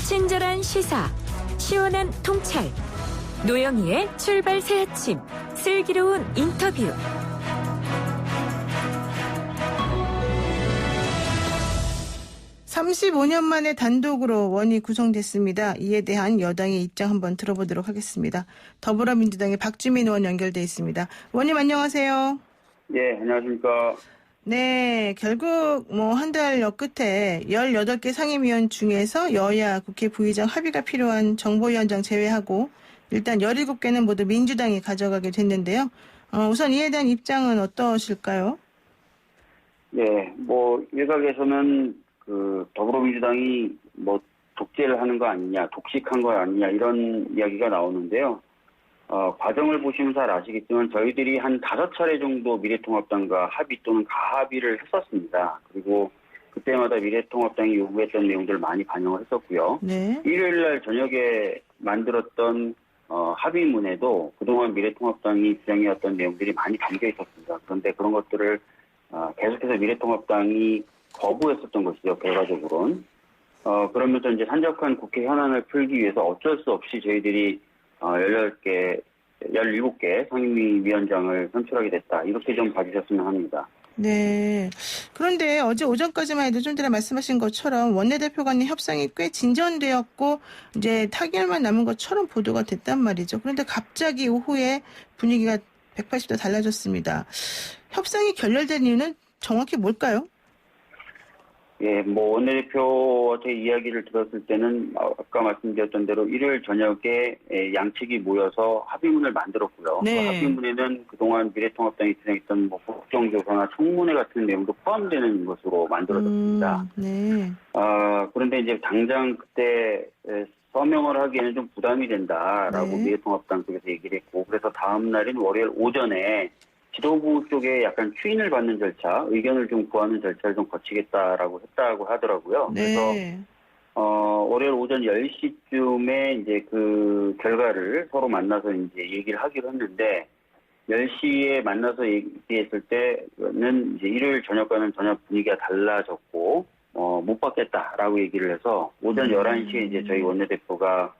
친절한 시사, 시원한 통찰, 노영희의 출발 새 아침, 슬기로운 인터뷰. (35년) 만에 단독으로 원이 구성됐습니다. 이에 대한 여당의 입장 한번 들어보도록 하겠습니다. 더불어민주당의 박주민 의원 연결돼 있습니다. 의원님 안녕하세요. 네, 안녕하십니까. 네, 결국 한 달여 끝에 18개 상임위원 중에서 여야 국회 부의장 합의가 필요한 정보위원장 제외하고 일단 17개는 모두 민주당이 가져가게 됐는데요. 우선 이에 대한 입장은 어떠실까요? 네, 일각에서는 더불어민주당이 독재를 하는 거 아니냐, 독식한 거 아니냐 이런 이야기가 나오는데요. 과정을 보시면 잘 아시겠지만 저희들이 한 5차례 정도 미래통합당과 합의 또는 가합의를 했었습니다. 그리고 그때마다 미래통합당이 요구했던 내용들을 많이 반영을 했었고요. 네. 일요일날 저녁에 만들었던 합의문에도 그동안 미래통합당이 주장해왔던 내용들이 많이 담겨 있었습니다. 그런데 그런 것들을 계속해서 미래통합당이 거부했었던 것이죠, 결과적으로는. 그러면서 이제 산적한 국회 현안을 풀기 위해서 어쩔 수 없이 저희들이 17개 상임위원장을 선출하게 됐다. 이렇게 좀 봐주셨으면 합니다. 네. 그런데 어제 오전까지만 해도 좀 전에 말씀하신 것처럼 원내대표 간의 협상이 꽤 진전되었고 이제 타결만 남은 것처럼 보도가 됐단 말이죠. 그런데 갑자기 오후에 분위기가 180도 달라졌습니다. 협상이 결렬된 이유는 정확히 뭘까요? 예, 원내대표한테 이야기를 들었을 때는 아까 말씀드렸던 대로 일요일 저녁에 양측이 모여서 합의문을 만들었고요. 네. 그 합의문에는 그동안 미래통합당이 진행했던 국정조사나 청문회 같은 내용도 포함되는 것으로 만들어졌습니다. 네. 그런데 이제 당장 그때 서명을 하기에는 좀 부담이 된다라고 네. 미래통합당 쪽에서 얘기를 했고, 그래서 다음 날인 월요일 오전에 지도부 쪽에 약간 추인을 받는 절차, 의견을 좀 구하는 절차를 좀 거치겠다라고 했다고 하더라고요. 네. 그래서 월요일 오전 10시쯤에 이제 그 결과를 서로 만나서 이제 얘기를 하기로 했는데 10시에 만나서 얘기했을 때는 이제 일요일 저녁과는 전혀 분위기가 달라졌고 못 받겠다라고 얘기를 해서 오전 11시에 이제 저희 원내대표가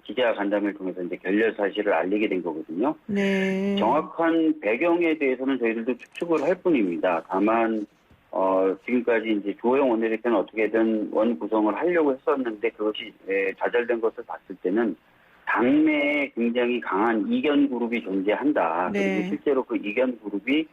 기자 간담회를 통해서 이제 결렬 사실을 알리게 된 거거든요. 네. 정확한 배경에 대해서는 저희들도 추측을 할 뿐입니다. 다만 지금까지 이제 조호영 원내대표는 어떻게든 원 구성을 하려고 했었는데 그것이 좌절된 것을 봤을 때는 당내에 굉장히 강한 이견 그룹이 존재한다. 네. 그리고 실제로 그 이견 그룹이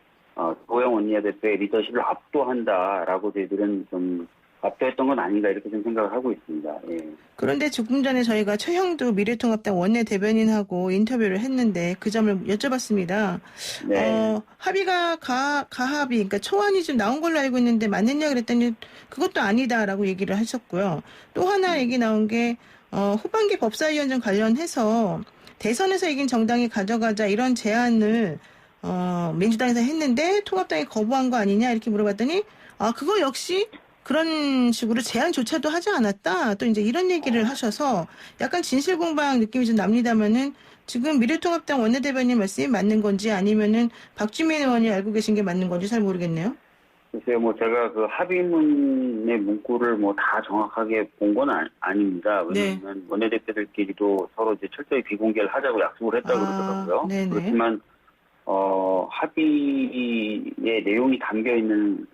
조호영 원내대표의 리더십을 압도한다라고 저희들은 좀 압도했던 건 아닌가 이렇게 좀 생각을 하고 있습니다. 예. 그런데 조금 전에 저희가 최형두 미래통합당 원내대변인하고 인터뷰를 했는데 그 점을 여쭤봤습니다. 네. 합의가 가합의, 그러니까 초안이 좀 나온 걸로 알고 있는데 맞느냐 그랬더니 그것도 아니다라고 얘기를 하셨고요. 또 하나 얘기 나온 게 후반기 법사위원장 관련해서 대선에서 이긴 정당이 가져가자 이런 제안을 민주당에서 했는데 통합당이 거부한 거 아니냐 이렇게 물어봤더니 그거 역시 그런 식으로 제안조차도 하지 않았다. 또 이제 이런 얘기를 하셔서 약간 진실공방 느낌이 좀 납니다만은 지금 미래통합당 원내대변인 말씀이 맞는 건지 아니면은 박주민 의원이 알고 계신 게 맞는 건지 잘 모르겠네요. 글쎄요, 제가 그 합의문의 문구를 다 정확하게 본 건 아닙니다. 왜냐하면 네. 원내대표들끼리도 서로 이제 철저히 비공개를 하자고 약속을 했다고 그러더라고요. 네네. 그렇지만 합의의 내용이 담겨 있는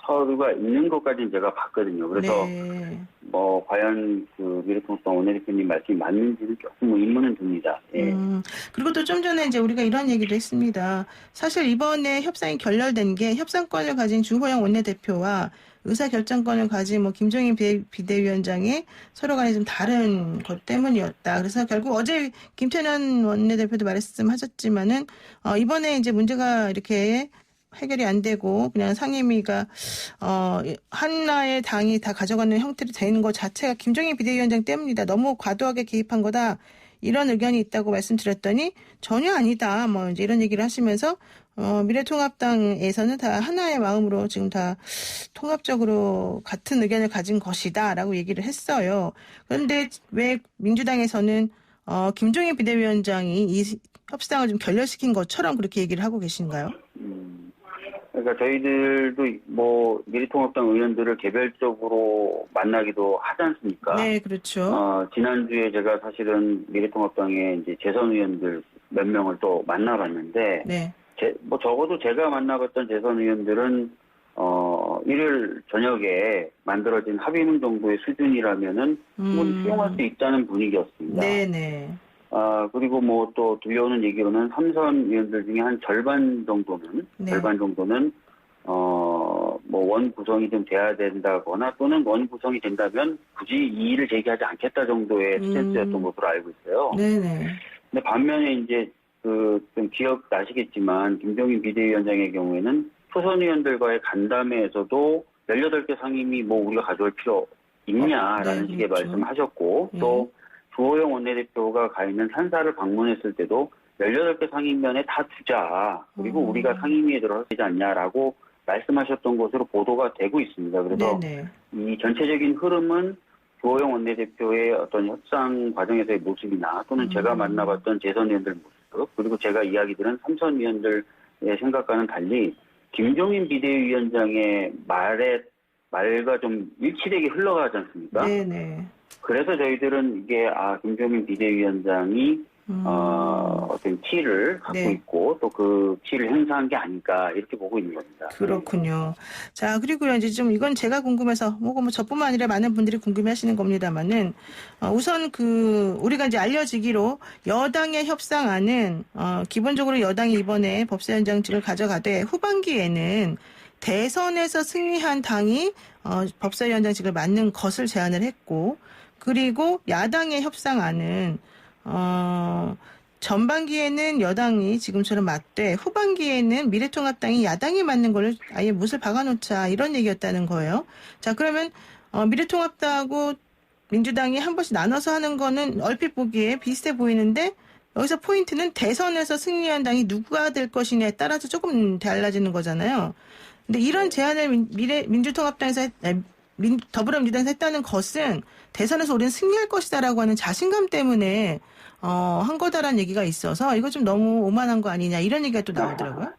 서류가 있는 것까지는 제가 봤거든요. 그래서 네. 과연 그 미래통합당 원내대표님 말씀이 맞는지는 조금 의문은 듭니다. 예. 그리고 또 좀 전에 이제 우리가 이런 얘기도 했습니다. 사실 이번에 협상이 결렬된 게 협상권을 가진 주호영 원내대표와 의사결정권을 가진 김종인 비대위원장의 서로 간에 좀 다른 것 때문이었다. 그래서 결국 어제 김태년 원내대표도 말씀하셨지만은 이번에 이제 문제가 이렇게 해결이 안 되고 그냥 상임위가 하나의 당이 다 가져가는 형태로 되는 것 자체가 김종인 비대위원장 때문이다. 너무 과도하게 개입한 거다. 이런 의견이 있다고 말씀드렸더니 전혀 아니다. 이제 이런 얘기를 하시면서 미래통합당에서는 다 하나의 마음으로 지금 다 통합적으로 같은 의견을 가진 것이다라고 얘기를 했어요. 그런데 왜 민주당에서는 김종인 비대위원장이 이 협상을 좀 결렬시킨 것처럼 그렇게 얘기를 하고 계신가요? 그러니까 저희들도 뭐 미래통합당 의원들을 개별적으로 만나기도 하지 않습니까? 네, 그렇죠. 지난주에 제가 사실은 미래통합당의 이제 재선 의원들 몇 명을 또 만나봤는데, 네. 뭐 적어도 제가 만나봤던 재선 의원들은, 일요일 저녁에 만들어진 합의문 정도의 수준이라면은 충분히 수용할 수 있다는 분위기였습니다. 네네. 그리고 뭐 또 들려오는 얘기로는 삼선 의원들 중에 한 절반 정도는, 네. 뭐 원 구성이 좀 돼야 된다거나 또는 원 구성이 된다면 굳이 이의를 제기하지 않겠다 정도의 스탠스였던 것으로 알고 있어요. 네네. 근데 반면에 이제 좀 기억나시겠지만 김종인 비대위원장의 경우에는 초선 의원들과의 간담회에서도 18개 상임위 뭐 우리가 가져올 필요 있냐라는 네, 식의 그렇죠. 말씀하셨고 또 주호영 원내대표가 가 있는 산사를 방문했을 때도 18개 상임위원회 다 두자. 그리고 우리가 상임위에 들어가야 되지 않냐라고 말씀하셨던 것으로 보도가 되고 있습니다. 그래서 네네. 이 전체적인 흐름은 주호영 원내대표의 어떤 협상 과정에서의 모습이나 또는 제가 만나봤던 재선 의원들 모습 그리고 제가 이야기 들은 삼선 의원들의 생각과는 달리 김종인 비대위원장의 말과 좀 일치되게 흘러가지 않습니까? 네네. 그래서 저희들은 이게 김종인 비대위원장이 어떤 키를 갖고 네. 있고 또 그 키를 행사한 게 아닐까 이렇게 보고 있는 겁니다. 그렇군요. 자, 그리고요, 이제 좀 이건 제가 궁금해서, 뭐 저뿐만 아니라 많은 분들이 궁금해 하시는 겁니다만은, 우선 우리가 이제 알려지기로 여당의 협상안은, 기본적으로 여당이 이번에 법사위원장직을 가져가되 후반기에는 대선에서 승리한 당이, 법사위원장직을 맡는 것을 제안을 했고, 그리고 야당의 협상안은, 전반기에는 여당이 지금처럼 맡되 후반기에는 미래통합당이 야당이 맡는 걸 아예 못을 박아놓자 이런 얘기였다는 거예요. 자, 그러면 미래통합당하고 민주당이 한 번씩 나눠서 하는 거는 얼핏 보기에 비슷해 보이는데 여기서 포인트는 대선에서 승리한 당이 누가 될 것이냐에 따라서 조금 달라지는 거잖아요. 근데 이런 제안을 민주통합당에서 더불어민주당에서 했다는 것은 대선에서 우리는 승리할 것이다라고 하는 자신감 때문에 한 거다라는 얘기가 있어서 이거 좀 너무 오만한 거 아니냐 이런 얘기가 또 나오더라고요.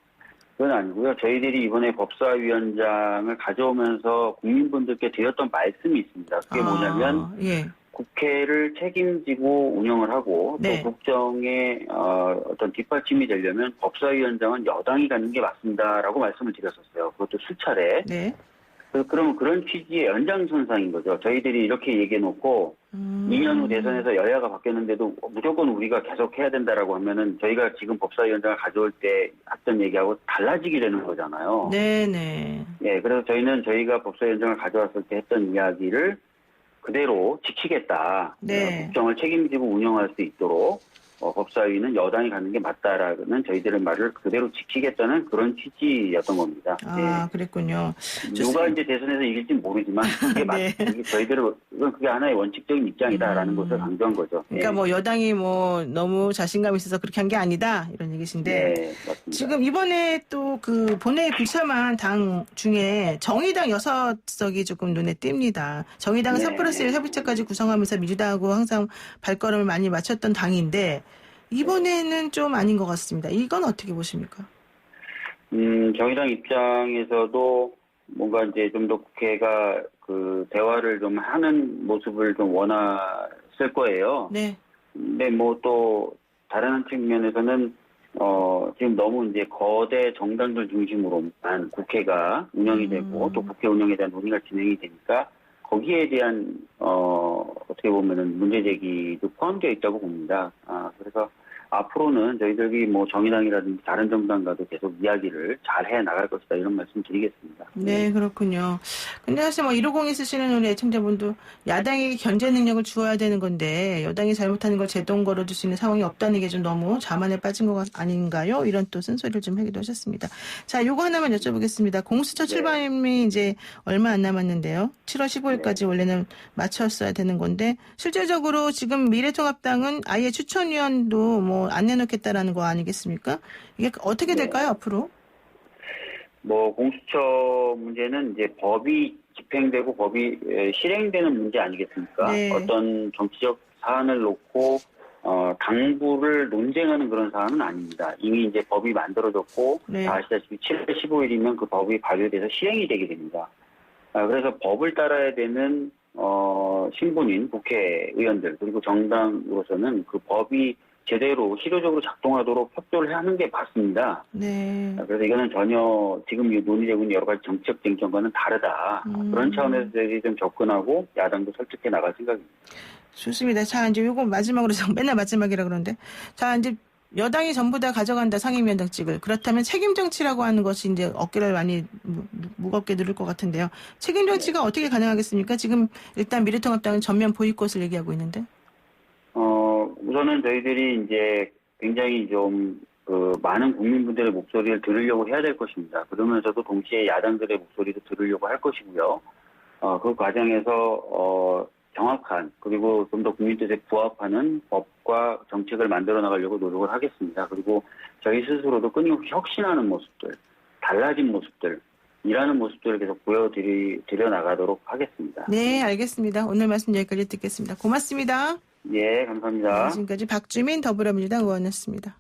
그건 아니고요. 저희들이 이번에 법사위원장을 가져오면서 국민분들께 드렸던 말씀이 있습니다. 그게 뭐냐면 예. 국회를 책임지고 운영을 하고 네. 또 국정에 어떤 뒷받침이 되려면 법사위원장은 여당이 갖는 게 맞습니다라고 말씀을 드렸었어요. 그것도 수차례. 네. 그러면 그런 취지의 연장선상인 거죠. 저희들이 이렇게 얘기해놓고 2년 후 대선에서 여야가 바뀌었는데도 무조건 우리가 계속 해야 된다라고 하면은 저희가 지금 법사위원장을 가져올 때 했던 얘기하고 달라지게 되는 거잖아요. 네네. 예, 그래서 저희는 저희가 법사위원장을 가져왔을 때 했던 이야기를 그대로 지키겠다. 네. 국정을 책임지고 운영할 수 있도록 법사위는 여당이 가는 게 맞다라는 저희들의 말을 그대로 지키겠다는 그런 취지였던 겁니다. 예. 그랬군요. 누가 이제 대선에서 이길지는 모르지만 그게 네. 저희들은 그게 하나의 원칙적인 입장이다라는 것을 강조한 거죠. 그러니까 예. 뭐 여당이 뭐 너무 자신감이 있어서 그렇게 한 게 아니다 이런 얘기신데 네, 맞습니다. 지금 이번에 또 본회의 불참한 당 중에 정의당 6석이 조금 눈에 띕니다. 정의당은 네. 3+1 협의체까지 구성하면서 민주당하고 항상 발걸음을 많이 맞췄던 당인데 이번에는 좀 아닌 것 같습니다. 이건 어떻게 보십니까? 정의당 입장에서도 뭔가 이제 좀 더 국회가 대화를 좀 하는 모습을 좀 원했을 거예요. 네. 근데 뭐 또 다른 측면에서는 지금 너무 이제 거대 정당들 중심으로만 국회가 운영이 되고 또 국회 운영에 대한 논의가 진행이 되니까 거기에 대한 어떻게 보면은 문제 제기도 포함되어 있다고 봅니다. 그래서 앞으로는 저희들이 뭐 정의당이라든지 다른 정당과도 계속 이야기를 잘 해 나갈 것이다 이런 말씀 드리겠습니다. 네, 그렇군요. 근데 사실 뭐 1502 쓰시는 우리 애청자분도 야당에게 견제 능력을 주어야 되는 건데 여당이 잘못하는 걸 제동 걸어줄 수 있는 상황이 없다는 게 좀 너무 자만에 빠진 것 아닌가요? 이런 또 쓴소리를 좀 하기도 하셨습니다. 자, 요거 하나만 여쭤보겠습니다. 공수처 출범이 이제 얼마 안 남았는데요. 7월 15일까지 원래는 마쳤어야 되는 건데 실질적으로 지금 미래통합당은 아예 추천위원도 뭐 안 내놓겠다라는 거 아니겠습니까? 이게 어떻게 될까요, 앞으로? 뭐 공수처 문제는 이제 법이 집행되고 법이 실행되는 문제 아니겠습니까? 네. 어떤 정치적 사안을 놓고 당부를 논쟁하는 그런 사안은 아닙니다. 이미 이제 법이 만들어졌고, 네. 다 아시다시피 7월 15일이면 그 법이 발효돼서 시행이 되게 됩니다. 그래서 법을 따라야 되는, 신분인 국회의원들, 그리고 정당으로서는 그 법이 제대로 실효적으로 작동하도록 협조를 하는 게 맞습니다. 네. 그래서 이거는 전혀 지금 논의되고 있는 여러 가지 정책 쟁점과는 다르다. 그런 차원에서 저희들이 좀 접근하고 야당도 설득해 나갈 생각입니다. 좋습니다. 자, 이제 요거 마지막으로 맨날 마지막이라 그러는데. 자, 이제 여당이 전부 다 가져간다, 상임위원장직을. 그렇다면 책임 정치라고 하는 것이 이제 어깨를 많이 무겁게 누를 것 같은데요. 책임 정치가 어떻게 가능하겠습니까? 지금 일단 미래통합당은 전면 보이콧을 얘기하고 있는데. 우선은 저희들이 이제 굉장히 좀, 많은 국민분들의 목소리를 들으려고 해야 될 것입니다. 그러면서도 동시에 야당들의 목소리도 들으려고 할 것이고요. 그 과정에서, 정확한, 그리고 좀 더 국민 뜻에 부합하는 법과 정책을 만들어 나가려고 노력을 하겠습니다. 그리고 저희 스스로도 끊임없이 혁신하는 모습들, 달라진 모습들, 일하는 모습들을 계속 보여드려 나가도록 하겠습니다. 네, 알겠습니다. 오늘 말씀 여기까지 듣겠습니다. 고맙습니다. 예, 감사합니다. 네, 지금까지 박주민 더불어민주당 의원이었습니다.